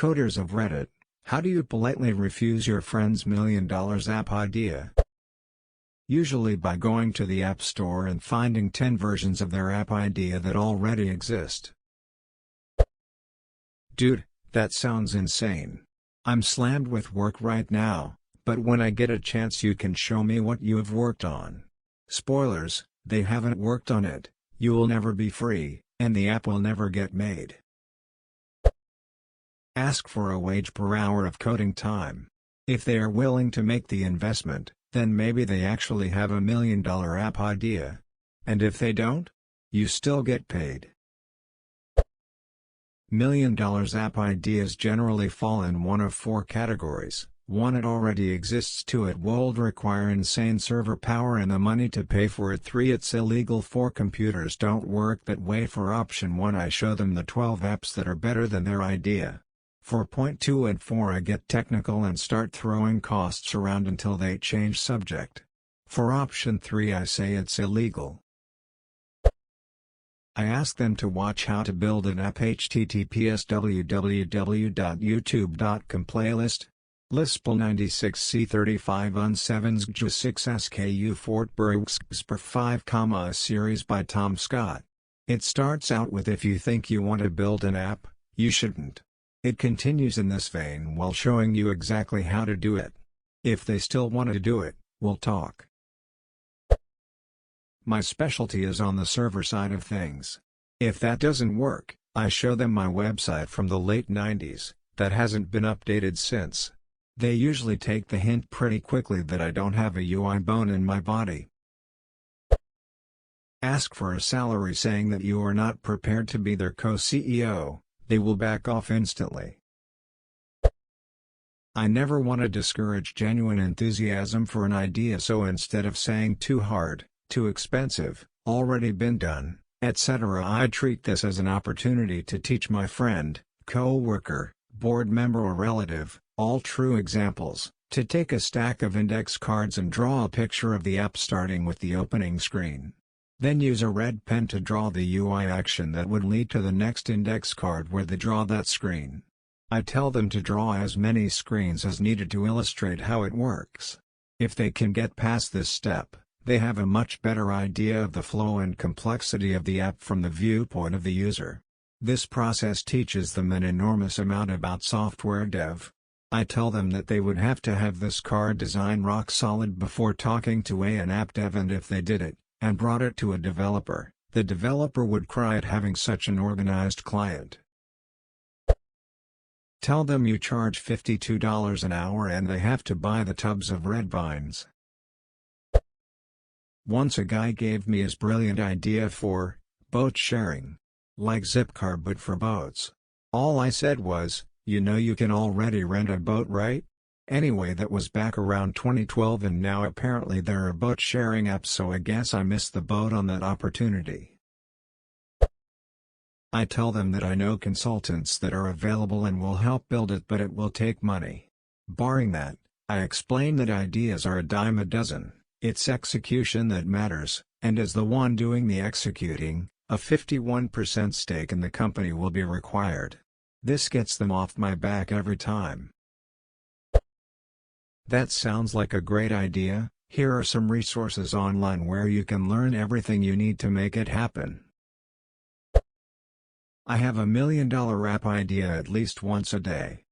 Coders of Reddit, how do you politely refuse your friend's $1 million app idea? Usually by going to the App Store and finding 10 versions of their app idea that already exist. Dude, that sounds insane. I'm slammed with work right now, but when I get a chance you can show me what you have worked on. Spoilers, they haven't worked on it, you will never be free, and the app will never get made. Ask for a wage per hour of coding time. If they are willing to make the investment, then maybe they actually have $1 million app idea. And if they don't? You still get paid. $1 million app ideas generally fall in one of 4 categories. 1. It already exists. 2. It would require insane server power and the money to pay for it. 3. It's illegal. 4. Computers don't work that way. For option 1, I show them the 12 apps that are better than their idea. For point 2 and 4, I get technical and start throwing costs around until they change subject. For option 3, I say it's illegal. I ask them to watch how to build an app. https www.youtube.com playlist Lispel 96C35 UN7 SG6 SKU Fort Burks per 5, a series by Tom Scott. It starts out with if you think you want to build an app, you shouldn't. It continues in this vein while showing you exactly how to do it. If they still want to do it, we'll talk. My specialty is on the server side of things. If that doesn't work, I show them my website from the late 90s, that hasn't been updated since. They usually take the hint pretty quickly that I don't have a UI bone in my body. Ask for a salary saying that you are not prepared to be their co-CEO, they will back off instantly. I never want to discourage genuine enthusiasm for an idea, so instead of saying too hard, too expensive, already been done, etc., I treat this as an opportunity to teach my friend, co-worker, board member or relative, all true examples, to take a stack of index cards and draw a picture of the app starting with the opening screen. Then use a red pen to draw the UI action that would lead to the next index card where they draw that screen. I tell them to draw as many screens as needed to illustrate how it works. If they can get past this step, they have a much better idea of the flow and complexity of the app from the viewpoint of the user. This process teaches them an enormous amount about software dev. I tell them that they would have to have this card design rock solid before talking to an app dev, and if they did it, and brought it to a developer, the developer would cry at having such an organized client. Tell them you charge $52 an hour and they have to buy the tubs of red vines. Once a guy gave me his brilliant idea for boat sharing. Like Zipcar but for boats. All I said was, you know you can already rent a boat, right? Anyway, that was back around 2012 and now apparently there are boat sharing apps, so I guess I missed the boat on that opportunity. I tell them that I know consultants that are available and will help build it, but it will take money. Barring that, I explain that ideas are a dime a dozen, it's execution that matters, and as the one doing the executing, a 51% stake in the company will be required. This gets them off my back every time. That sounds like a great idea. Here are some resources online where you can learn everything you need to make it happen. I have $1 million app idea at least once a day.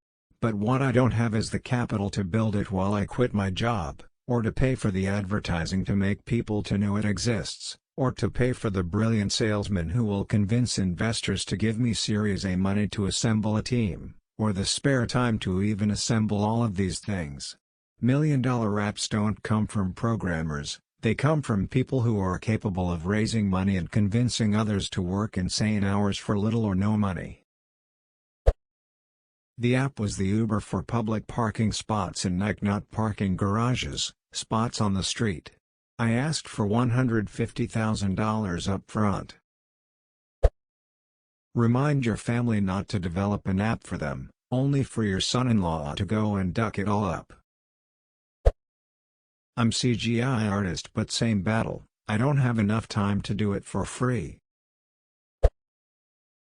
But what I don't have is the capital to build it while I quit my job, or to pay for the advertising to make people to know it exists, or to pay for the brilliant salesman who will convince investors to give me Series A money to assemble a team, or the spare time to even assemble all of these things. $1 million apps don't come from programmers, they come from people who are capable of raising money and convincing others to work insane hours for little or no money. The app was the Uber for public parking spots in Nike, not parking garages, spots on the street. I asked for $150,000 up front. Remind your family not to develop an app for them, only for your son-in-law to go and duck it all up. I'm CGI artist, but same battle, I don't have enough time to do it for free.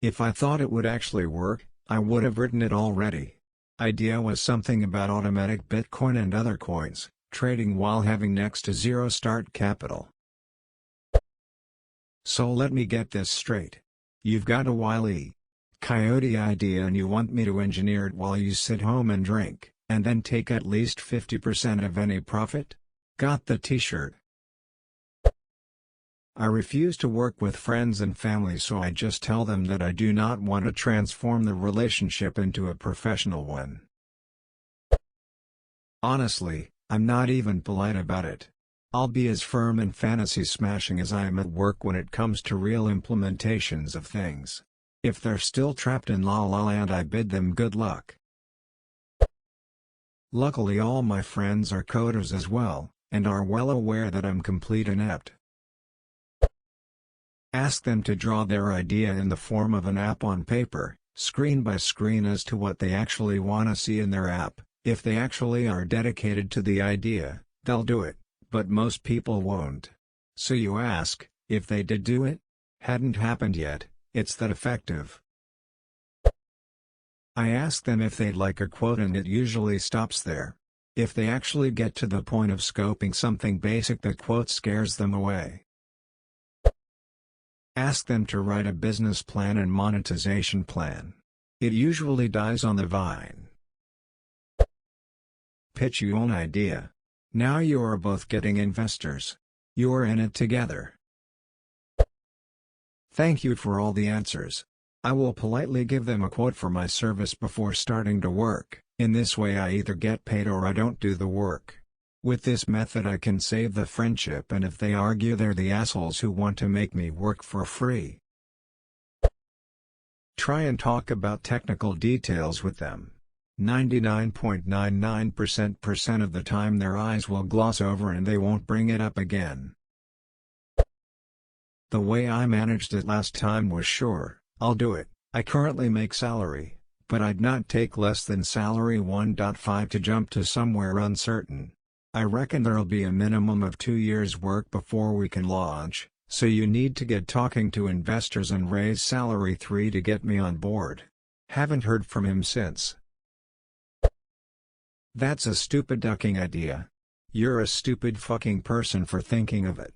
If I thought it would actually work, I would have written it already. Idea was something about automatic Bitcoin and other coins, trading while having next to zero start capital. So let me get this straight. You've got a Wile E. Coyote idea and you want me to engineer it while you sit home and drink, and then take at least 50% of any profit? Got the t-shirt. I refuse to work with friends and family, so I just tell them that I do not want to transform the relationship into a professional one. Honestly, I'm not even polite about it. I'll be as firm and fantasy smashing as I am at work when it comes to real implementations of things. If they're still trapped in La La Land, I bid them good luck. Luckily all my friends are coders as well, and are well aware that I'm complete inept. Ask them to draw their idea in the form of an app on paper, screen by screen, as to what they actually want to see in their app. If they actually are dedicated to the idea, they'll do it, but most people won't. So you ask, if they did do it? Hadn't happened yet, it's that effective. I ask them if they'd like a quote, and it usually stops there. If they actually get to the point of scoping something basic, the quote scares them away. Ask them to write a business plan and monetization plan. It usually dies on the vine. Pitch your own idea. Now you are both getting investors. You're in it together. Thank you for all the answers. I will politely give them a quote for my service before starting to work. In this way I either get paid or I don't do the work. With this method I can save the friendship, and if they argue, they're the assholes who want to make me work for free. Try and talk about technical details with them. 99.99% of the time their eyes will gloss over and they won't bring it up again. The way I managed it last time was, sure, I'll do it, I currently make salary, but I'd not take less than salary 1.5 to jump to somewhere uncertain. I reckon there'll be a minimum of 2 years' work before we can launch, so you need to get talking to investors and raise salary 3 to get me on board. Haven't heard from him since. That's a stupid ducking idea. You're a stupid fucking person for thinking of it.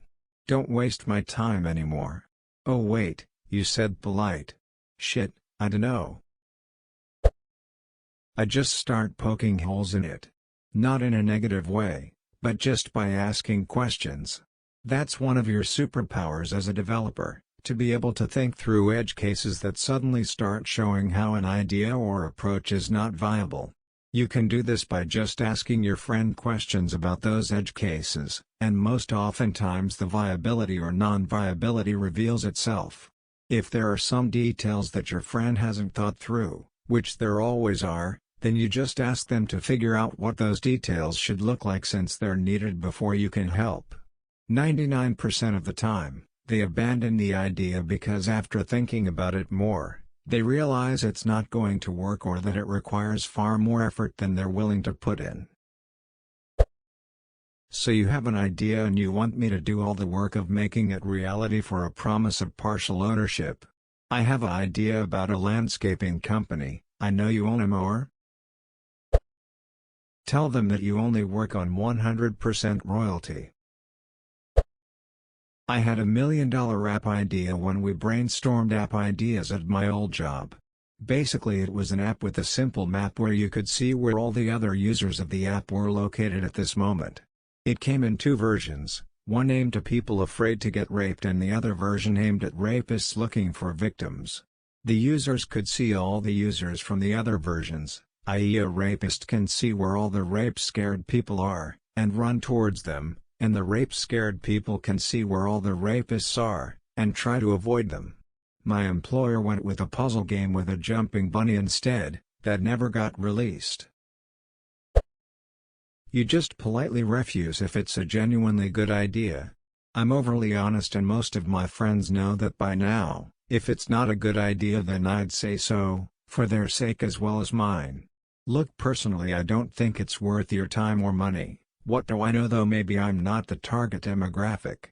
Don't waste my time anymore. Oh wait, you said polite. Shit, I dunno. I just start poking holes in it. Not in a negative way, but just by asking questions. That's one of your superpowers as a developer, to be able to think through edge cases that suddenly start showing how an idea or approach is not viable. You can do this by just asking your friend questions about those edge cases, and most oftentimes the viability or non-viability reveals itself. If there are some details that your friend hasn't thought through, which there always are, then you just ask them to figure out what those details should look like, since they're needed before you can help. 99% of the time, they abandon the idea because after thinking about it more, they realize it's not going to work, or that it requires far more effort than they're willing to put in. So you have an idea and you want me to do all the work of making it reality for a promise of partial ownership. I have an idea about a landscaping company. I know you own a mower. Tell them that you only work on 100% royalty. I had $1 million app idea when we brainstormed app ideas at my old job. Basically it was an app with a simple map where you could see where all the other users of the app were located at this moment. It came in 2 versions, one aimed to people afraid to get raped and the other version aimed at rapists looking for victims. The users could see all the users from the other versions, i.e. a rapist can see where all the rape-scared people are, and run towards them, and the rape-scared people can see where all the rapists are, and try to avoid them. My employer went with a puzzle game with a jumping bunny instead, that never got released. You just politely refuse if it's a genuinely good idea. I'm overly honest and most of my friends know that by now. If it's not a good idea then I'd say so, for their sake as well as mine. Look, personally I don't think it's worth your time or money. What do I know though, maybe I'm not the target demographic.